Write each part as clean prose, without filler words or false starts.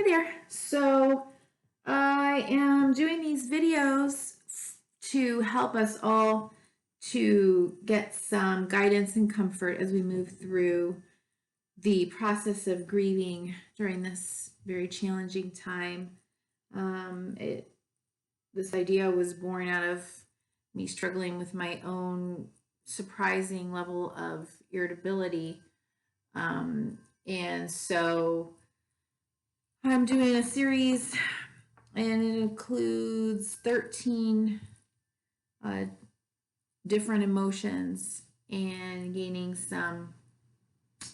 Hi there. So I am doing these videos to help us all to get some guidance and comfort as we move through the process of grieving during this very challenging time. This idea was born out of me struggling with my own surprising level of irritability. And so I'm doing a series and it includes 13 uh, different emotions and gaining some,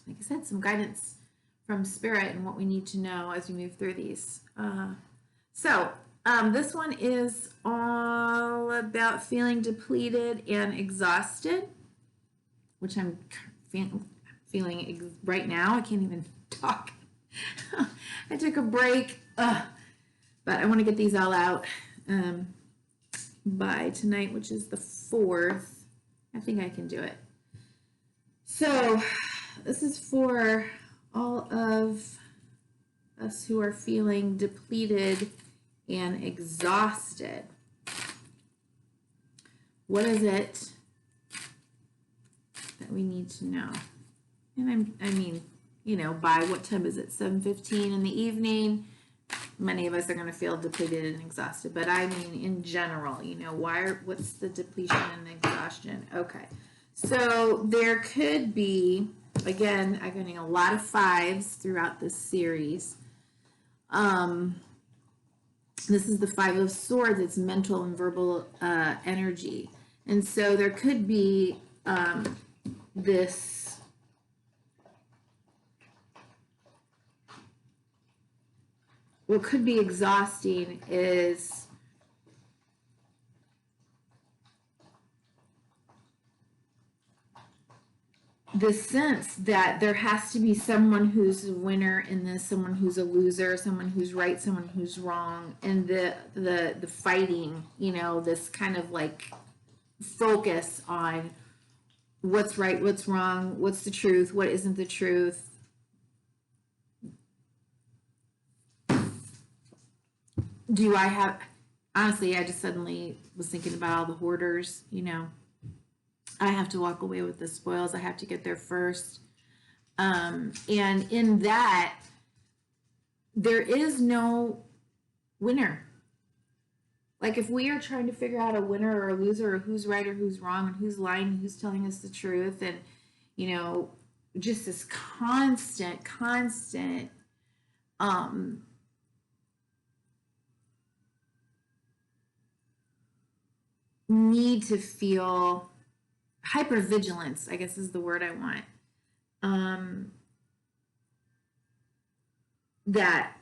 like I said, some guidance from spirit and what we need to know as we move through these. This one is all about feeling depleted and exhausted, which I'm feeling right now. I can't even talk. I took a break, but I want to get these all out by tonight, which is the 4th. I think I can do it. So this is for all of us who are feeling depleted and exhausted. What is it that we need to know? And I mean, you know, by what time is it? 7:15 in the evening. Many of us are going to feel depleted and exhausted, but I mean, in general, you know, what's the depletion and exhaustion? Okay, so there could be, again, I'm getting a lot of 5s throughout this series. This is the 5 of Swords. It's mental and verbal energy, and so there could be this. What could be exhausting is the sense that there has to be someone who's a winner in this, someone who's a loser, someone who's right, someone who's wrong, and the fighting, you know, this kind of like focus on what's right, what's wrong, what's the truth, what isn't the truth. Do I have, honestly, I just suddenly was thinking about all the hoarders, you know. I have to walk away with the spoils. I have to get there first. And in that, there is no winner. Like if we are trying to figure out a winner or a loser or who's right or who's wrong and who's lying and who's telling us the truth, and, you know, just this constant, need to feel hypervigilance, I guess is the word I want. That,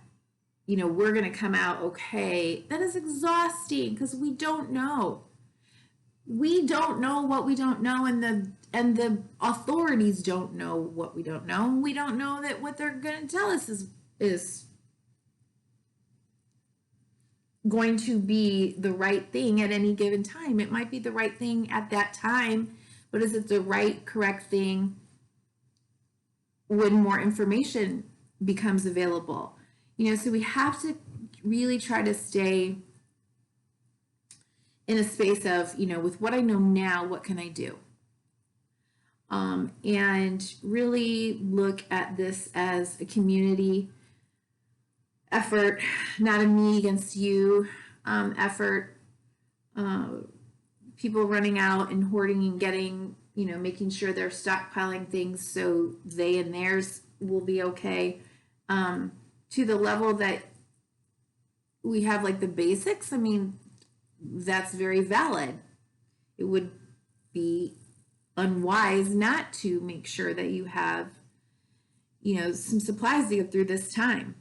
you know, we're going to come out okay. That is exhausting because we don't know. We don't know what we don't know, and the authorities don't know what we don't know. We don't know that what they're going to tell us is going to be the right thing at any given time. It might be the right thing at that time, but is it the right, correct thing when more information becomes available? You know, so we have to really try to stay in a space of, you know, with what I know now, what can I do? And really look at this as a community effort, not a me against you effort. People running out and hoarding and getting, you know, making sure they're stockpiling things so they and theirs will be okay. To the level that we have like the basics, I mean, that's very valid. It would be unwise not to make sure that you have, you know, some supplies to get through this time.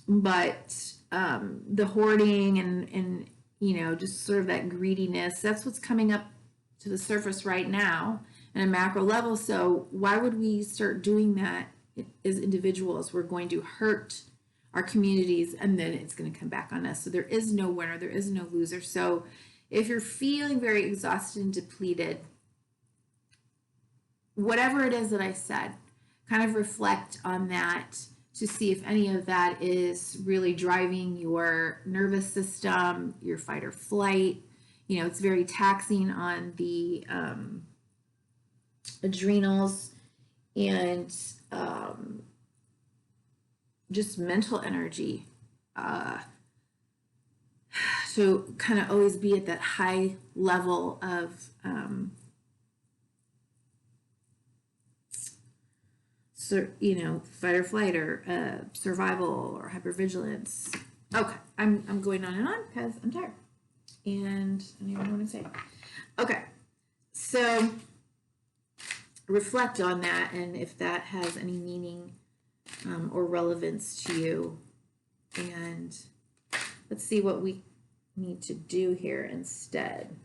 But the hoarding and, you know, just sort of that greediness, that's what's coming up to the surface right now at a macro level. So why would we start doing that as individuals? We're going to hurt our communities, and then it's going to come back on us. So there is no winner, there is no loser. So if you're feeling very exhausted and depleted, whatever it is that I said, kind of reflect on that to see if any of that is really driving your nervous system, your fight or flight. You know, it's very taxing on the adrenals and just mental energy. So kind of always be at that high level of you know, fight or flight or survival or hypervigilance. Okay, I'm going on and on because I'm tired and I don't even know what to say. Okay, so reflect on that and if that has any meaning or relevance to you, and let's see what we need to do here instead.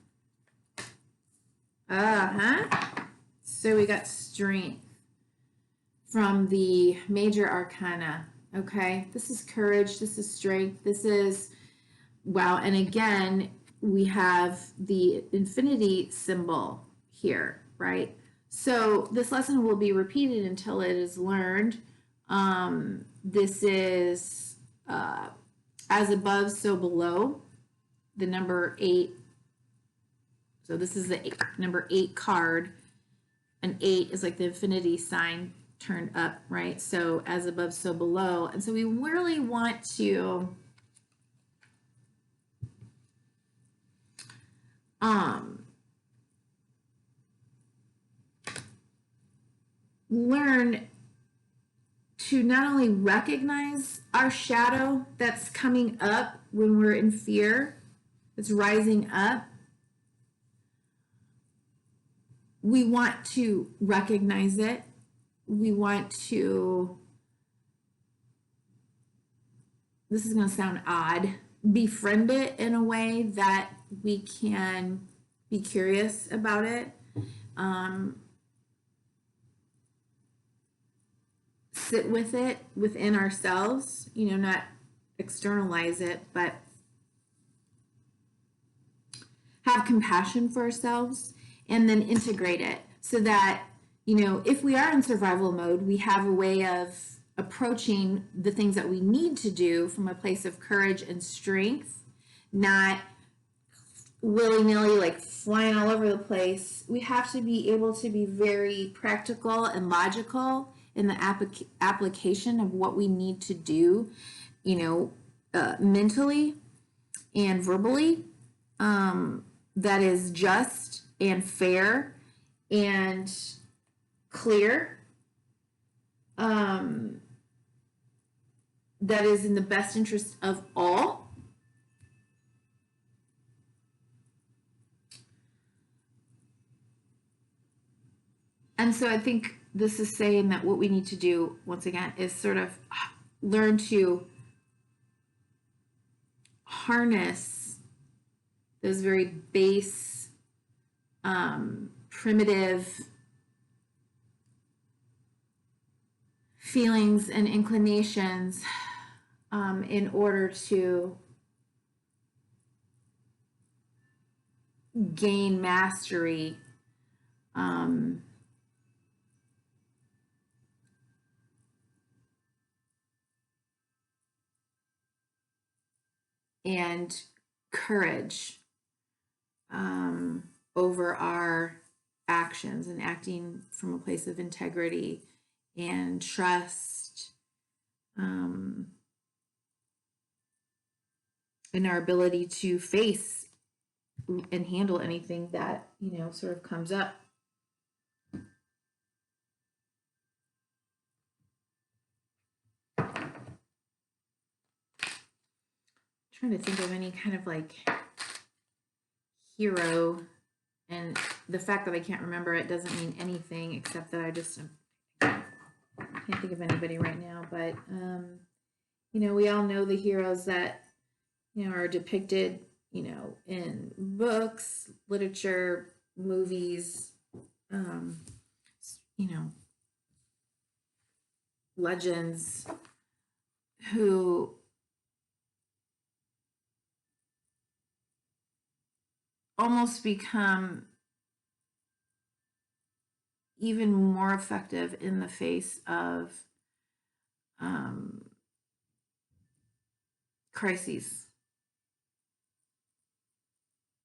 So we got strength from the major arcana. Okay, this is courage, this is strength, this is, wow. And again, we have the infinity symbol here, right? So this lesson will be repeated until it is learned. This is as above, so below, the number 8. So this is the number 8 card. An 8 is like the infinity sign turned up, right? So as above, so below. And so we really want to learn to not only recognize our shadow that's coming up when we're in fear, it's rising up. We want to recognize it. We want to, this is going to sound odd, befriend it in a way that we can be curious about it. Sit with it within ourselves, you know, not externalize it, but have compassion for ourselves and then integrate it so that, you know, if we are in survival mode, we have a way of approaching the things that we need to do from a place of courage and strength, not willy-nilly like flying all over the place. We have to be able to be very practical and logical in the application of what we need to do, you know, mentally and verbally, that is just and fair and clear, that is in the best interest of all. And so I think this is saying that what we need to do, once again, is sort of learn to harness those very base, primitive feelings and inclinations in order to gain mastery and courage over our actions and acting from a place of integrity and trust in our ability to face and handle anything that, you know, sort of comes up. Trying to think of any kind of like hero, and the fact that I can't remember it doesn't mean anything except that I just can't think of anybody right now. But you know, we all know the heroes that, you know, are depicted, you know, in books, literature, movies, you know, legends, who almost become even more effective in the face of crises.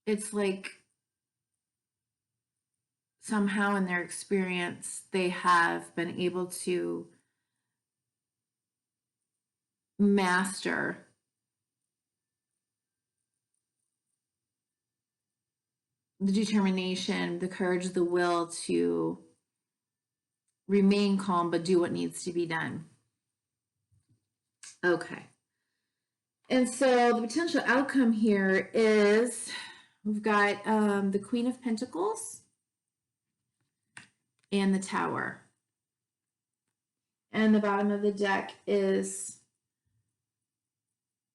It's like somehow in their experience, they have been able to master the determination, the courage, the will to remain calm, but do what needs to be done. Okay. And so the potential outcome here is we've got the Queen of Pentacles and the Tower. And the bottom of the deck is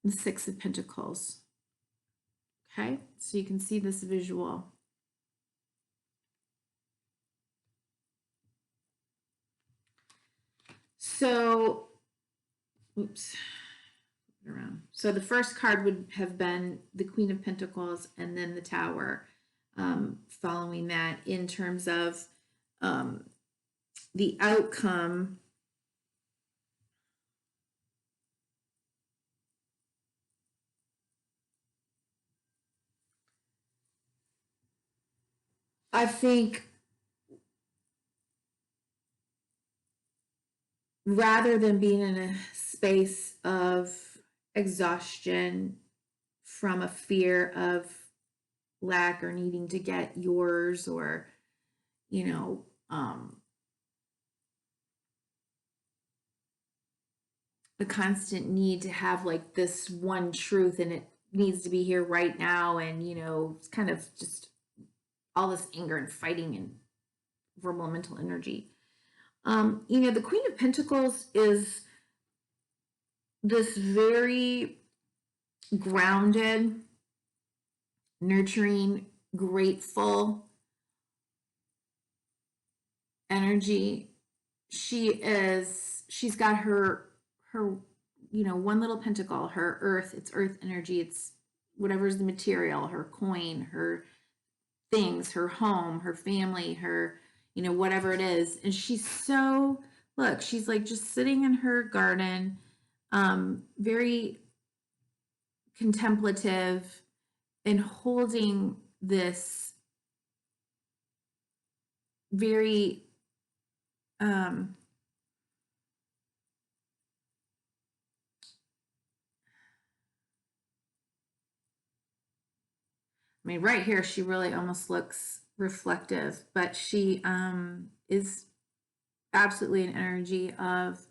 the Six of Pentacles. Okay, so you can see this visual. So, oops, around. So the first card would have been the Queen of Pentacles and then the Tower, following that in terms of the outcome. I think rather than being in a space of exhaustion from a fear of lack or needing to get yours, or, you know, the constant need to have like this one truth and it needs to be here right now, and, you know, it's kind of just all this anger and fighting and verbal and mental energy. You know, the Queen of Pentacles is this very grounded, nurturing, grateful energy. She's got her, you know, one little pentacle, her earth, it's earth energy, it's whatever's the material, her coin, her things, her home, her family, her, you know, whatever it is. And she's so, look, she's like just sitting in her garden, very contemplative and holding this very, I mean, right here, she really almost looks reflective, but she is absolutely an energy of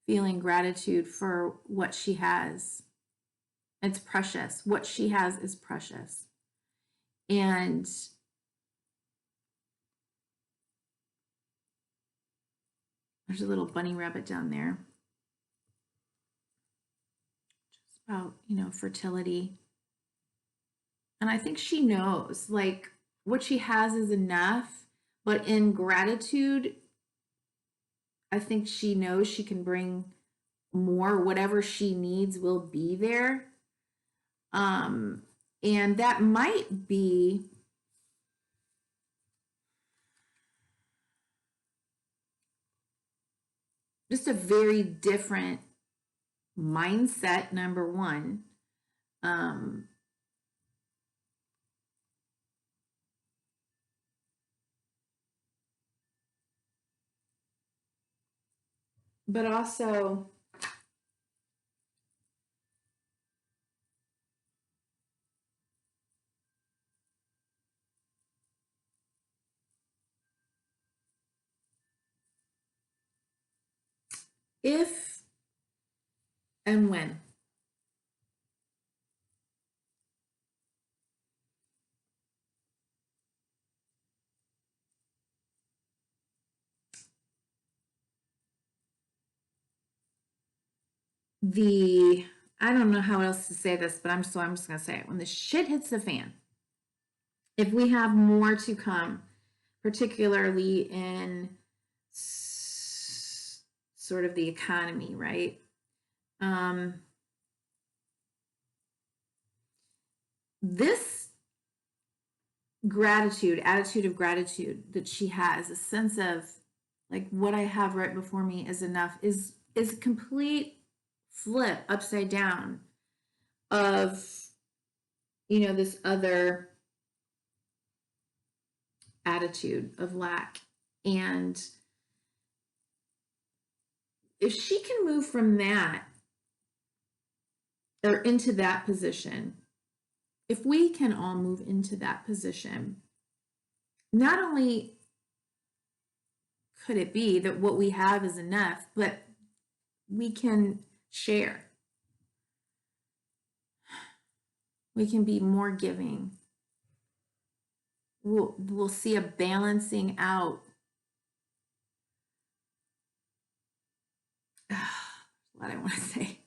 feeling gratitude for what she has. It's precious. What she has is precious. And there's a little bunny rabbit down there. Just about, you know, fertility. And I think she knows, like, what she has is enough, but in gratitude, I think she knows she can bring more. Whatever she needs will be there. And that might be just a very different mindset, number one. But also, if and when the, I don't know how else to say this, but I'm just going to say it. When the shit hits the fan, if we have more to come, particularly in sort of the economy, right? This gratitude, attitude of gratitude that she has, a sense of like what I have right before me is enough, is is a complete flip upside down of, this other attitude of lack. And if she can move from that or into that position, if we can all move into that position, not only could it be that what we have is enough, but we can share. We can be more giving. We'll see a balancing out. What I want to say.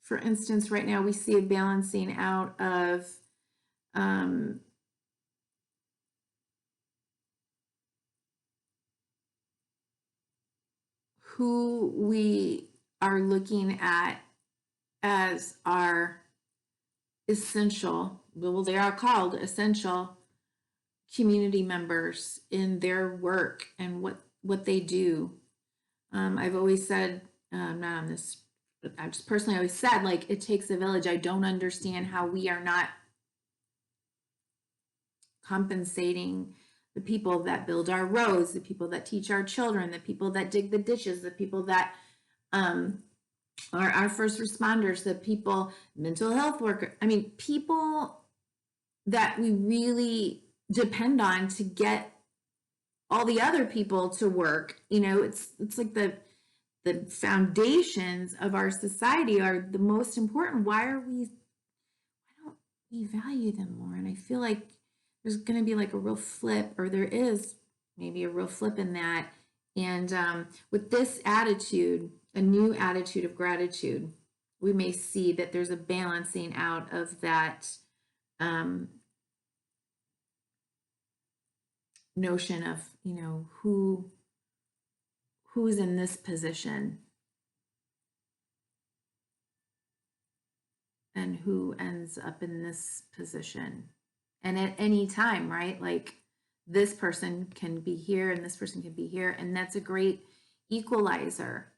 For instance, right now we see a balancing out of who we are looking at as our essential, well, they are called essential community members in their work and what they do. I've always said, not on this, but I've just personally always said, like, it takes a village. I don't understand how we are not compensating the people that build our roads, the people that teach our children, the people that dig the ditches, the people that are our first responders, the people, mental health workers. I mean, people that we really depend on to get all the other people to work. It's like the foundations of our society are the most important. Why don't we value them more? And I feel like there's going to be like a real flip, or there is maybe a real flip in that. And with this attitude, a new attitude of gratitude, we may see that there's a balancing out of that notion of, who's in this position and who ends up in this position. And at any time, right? Like, this person can be here and this person can be here. And that's a great equalizer.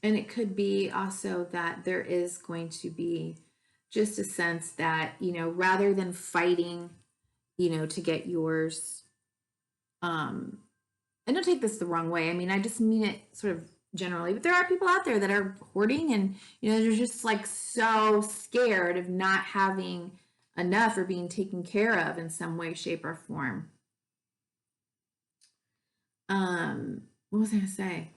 And it could be also that there is going to be just a sense that, rather than fighting, to get yours, and don't take this the wrong way. I mean, I just mean it sort of generally, but there are people out there that are hoarding and, they're just like so scared of not having enough or being taken care of in some way, shape, or form. What was I going to say?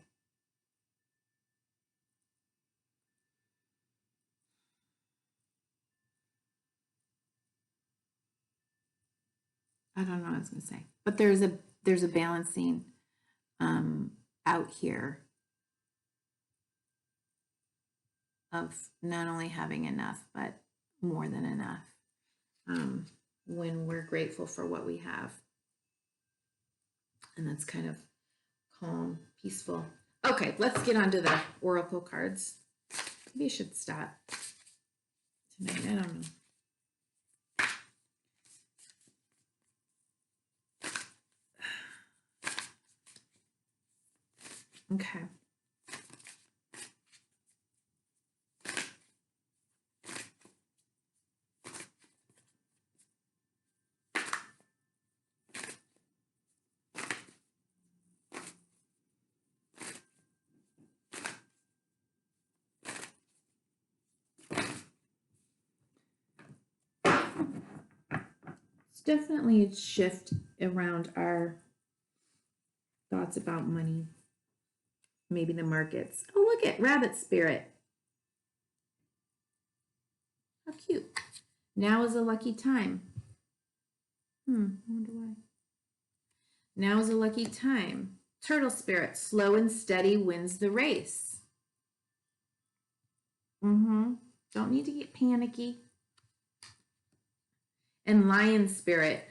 I don't know what I was going to say, but there's a balancing out here of not only having enough, but more than enough when we're grateful for what we have. And that's kind of calm, peaceful. Okay, let's get on to the oracle cards. Maybe I should stop tonight. I don't know. Okay. It's definitely a shift around our thoughts about money. Maybe the markets. Oh, look at Rabbit Spirit. How cute. Now is a lucky time. I wonder why. Now is a lucky time. Turtle Spirit. Slow and steady wins the race. Don't need to get panicky. And lion spirit.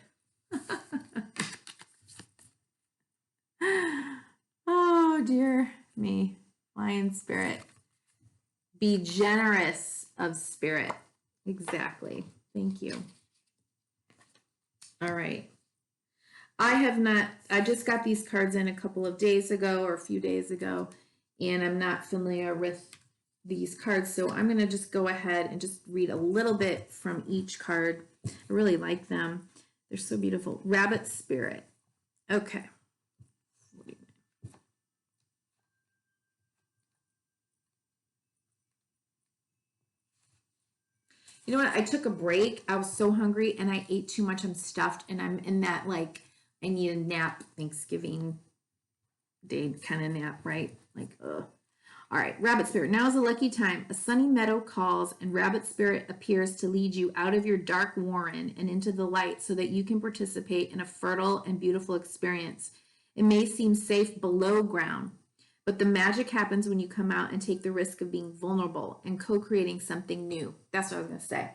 Oh, dear me. Lion spirit. Be generous of spirit. Exactly. Thank you. All right. I just got these cards in a couple of days ago or a few days ago, and I'm not familiar with these cards. So I'm going to just go ahead and just read a little bit from each card. I really like them. They're so beautiful. Rabbit spirit. Okay. You know what? I took a break. I was so hungry and I ate too much. I'm stuffed and I'm in that like I need a nap Thanksgiving day kind of nap, right? Like, ugh. All right, rabbit spirit. Now is a lucky time. A sunny meadow calls, and rabbit spirit appears to lead you out of your dark warren and into the light so that you can participate in a fertile and beautiful experience. It may seem safe below ground, but the magic happens when you come out and take the risk of being vulnerable and co-creating something new. That's what I was going to say.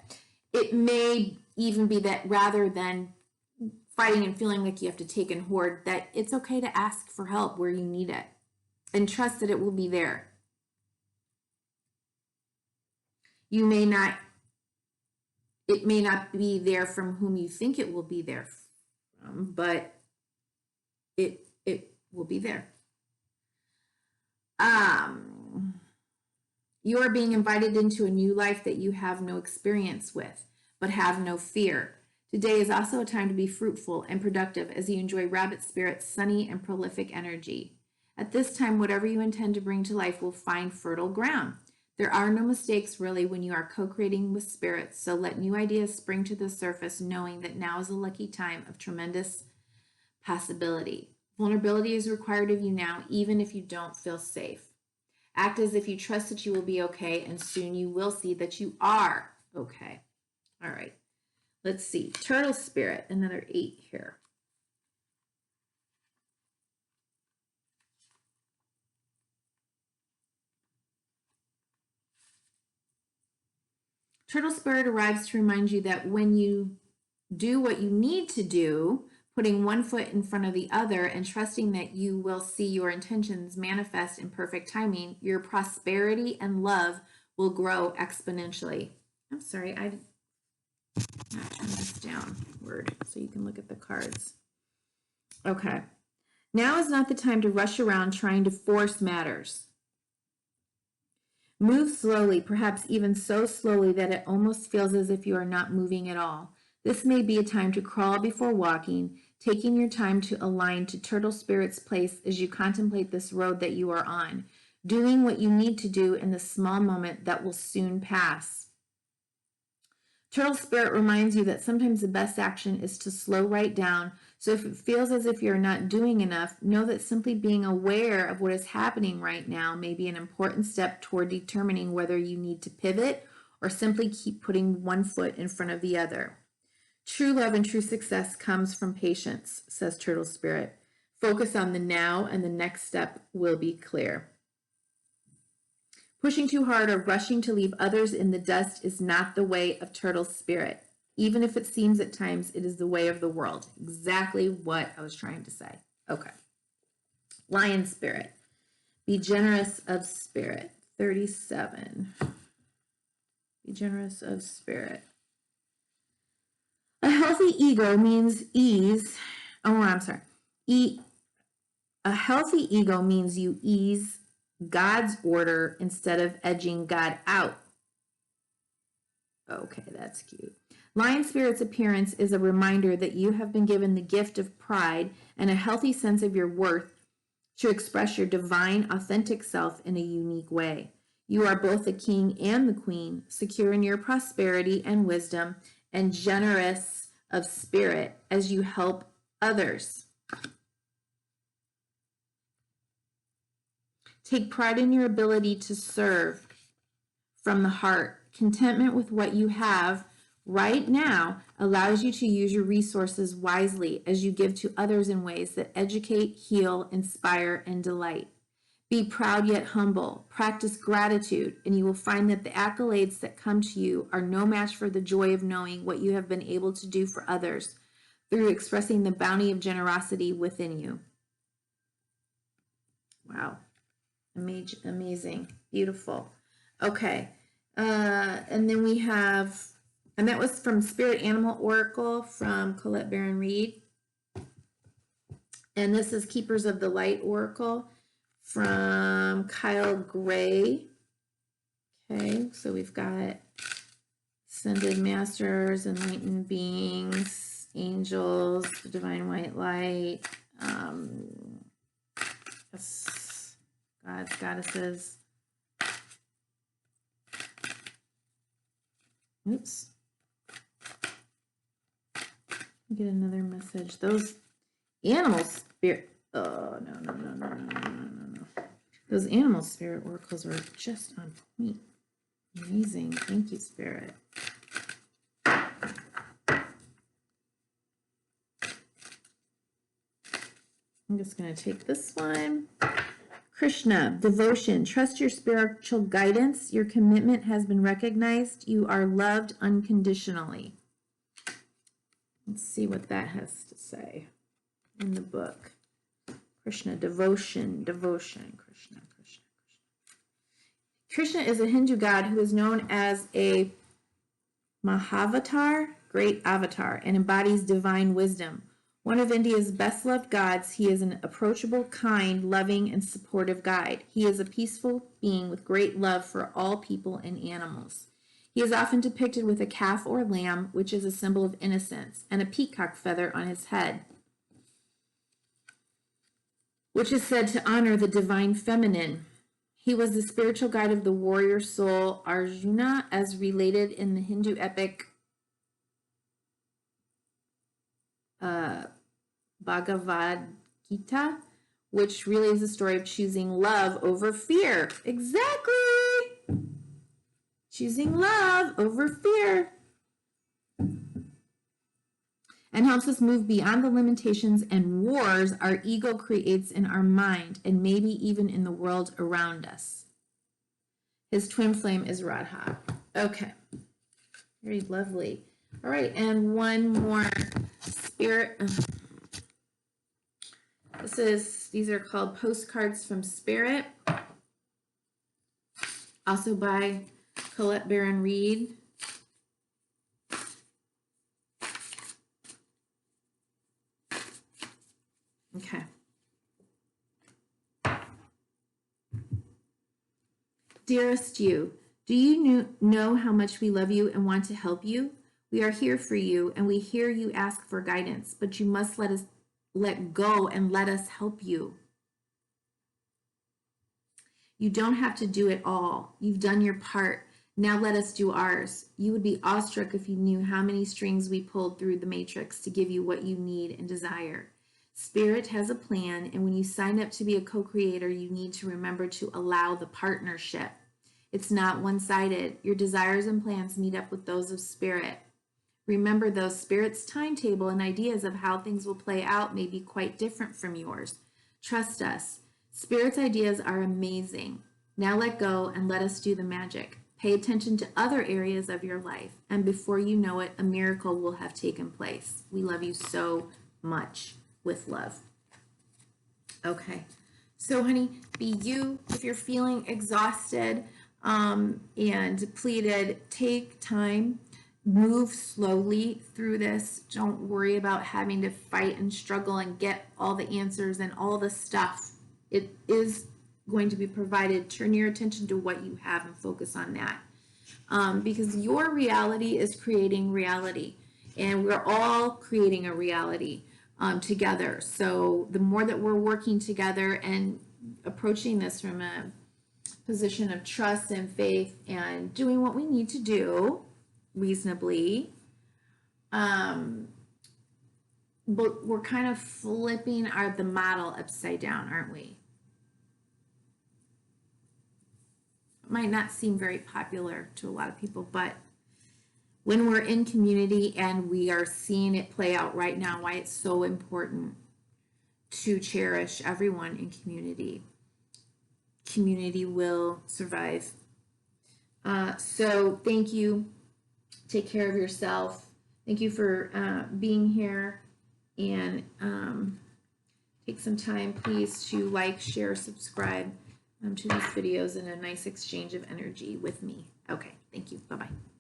It may even be that rather than fighting and feeling like you have to take and hoard, that it's okay to ask for help where you need it and trust that it will be there. It may not be there from whom you think it will be there from, but it will be there. You are being invited into a new life that you have no experience with, but have no fear. Today is also a time to be fruitful and productive as you enjoy rabbit spirit's sunny and prolific energy. At this time, whatever you intend to bring to life will find fertile ground. There are no mistakes really when you are co-creating with spirits, so let new ideas spring to the surface knowing that now is a lucky time of tremendous possibility. Vulnerability is required of you now, even if you don't feel safe. Act as if you trust that you will be okay, and soon you will see that you are okay. All right, let's see. Turtle spirit, another 8 here. Turtle spirit arrives to remind you that when you do what you need to do, putting one foot in front of the other and trusting that you will see your intentions manifest in perfect timing, your prosperity and love will grow exponentially. I'm sorry, I did not turn this downward so you can look at the cards. Okay. Now is not the time to rush around trying to force matters. Move slowly, perhaps even so slowly that it almost feels as if you are not moving at all. This may be a time to crawl before walking, taking your time to align to Turtle Spirit's place as you contemplate this road that you are on, doing what you need to do in the small moment that will soon pass. Turtle Spirit reminds you that sometimes the best action is to slow right down. So if it feels as if you're not doing enough, know that simply being aware of what is happening right now may be an important step toward determining whether you need to pivot or simply keep putting one foot in front of the other. True love and true success comes from patience, says Turtle Spirit. Focus on the now and the next step will be clear. Pushing too hard or rushing to leave others in the dust is not the way of Turtle Spirit. Even if it seems at times it is the way of the world. Exactly what I was trying to say. Okay. Lion Spirit. Be generous of spirit. 37. Be generous of spirit. A healthy ego means ease. Oh, I'm sorry. A healthy ego means you ease God's order instead of edging God out. Okay, that's cute. Lion Spirit's appearance is a reminder that you have been given the gift of pride and a healthy sense of your worth to express your divine, authentic self in a unique way. You are both the king and the queen, secure in your prosperity and wisdom, and generous of spirit as you help others. Take pride in your ability to serve from the heart. Contentment with what you have right now allows you to use your resources wisely as you give to others in ways that educate, heal, inspire, and delight. Be proud yet humble. Practice gratitude, and you will find that the accolades that come to you are no match for the joy of knowing what you have been able to do for others through expressing the bounty of generosity within you. Wow. Amazing. Beautiful. Okay. And then we have, and that was from Spirit Animal Oracle from Colette Baron Reed. And this is Keepers of the Light Oracle from Kyle Gray. Okay, so we've got Ascended Masters, Enlightened Beings, Angels, the Divine White Light, gods, goddesses. Oops. Get another message. Those animal spirit. Oh, no. Those animal spirit oracles are just on point. Amazing. Thank you, Spirit. I'm just going to take this one. Krishna, devotion. Trust your spiritual guidance. Your commitment has been recognized. You are loved unconditionally. Let's see what that has to say in the book. Krishna, devotion, Krishna. Krishna is a Hindu god who is known as a Mahavatar, great avatar, and embodies divine wisdom. One of India's best-loved gods, he is an approachable, kind, loving, and supportive guide. He is a peaceful being with great love for all people and animals. He is often depicted with a calf or lamb, which is a symbol of innocence, and a peacock feather on his head, which is said to honor the divine feminine. He was the spiritual guide of the warrior soul Arjuna, as related in the Hindu epic Bhagavad Gita, which really is a story of choosing love over fear. Exactly! Choosing love over fear. And helps us move beyond the limitations and wars our ego creates in our mind and maybe even in the world around us. His twin flame is Radha. Okay. Very lovely. All right, and one more spirit. These are called Postcards from Spirit. Also by Colette Baron Reed. Okay. Dearest you, do you know how much we love you and want to help you? We are here for you, and we hear you ask for guidance, but you must let go and let us help you. You don't have to do it all. You've done your part. Now let us do ours. You would be awestruck if you knew how many strings we pulled through the matrix to give you what you need and desire. Spirit has a plan, and when you sign up to be a co-creator, you need to remember to allow the partnership. It's not one-sided. Your desires and plans meet up with those of Spirit. Remember, though, Spirit's timetable and ideas of how things will play out may be quite different from yours. Trust us. Spirit's ideas are amazing. Now let go and let us do the magic. Pay attention to other areas of your life, and before you know it, a miracle will have taken place. We love you so much. With love. Okay, so honey, be you. If you're feeling exhausted and depleted, take time, move slowly through this. Don't worry about having to fight and struggle and get all the answers and all the stuff. It is going to be provided. Turn your attention to what you have and focus on that. Because your reality is creating reality, and we're all creating a reality together. So the more that we're working together and approaching this from a position of trust and faith and doing what we need to do reasonably, but we're kind of flipping the model upside down, aren't we? It might not seem very popular to a lot of people, but when we're in community and we are seeing it play out right now, why it's so important to cherish everyone in community. community will survive. So thank you. Take care of yourself. Thank you for being here, and take some time, please, to like, share, subscribe to these videos, and a nice exchange of energy with me. Okay, thank you. Bye-bye.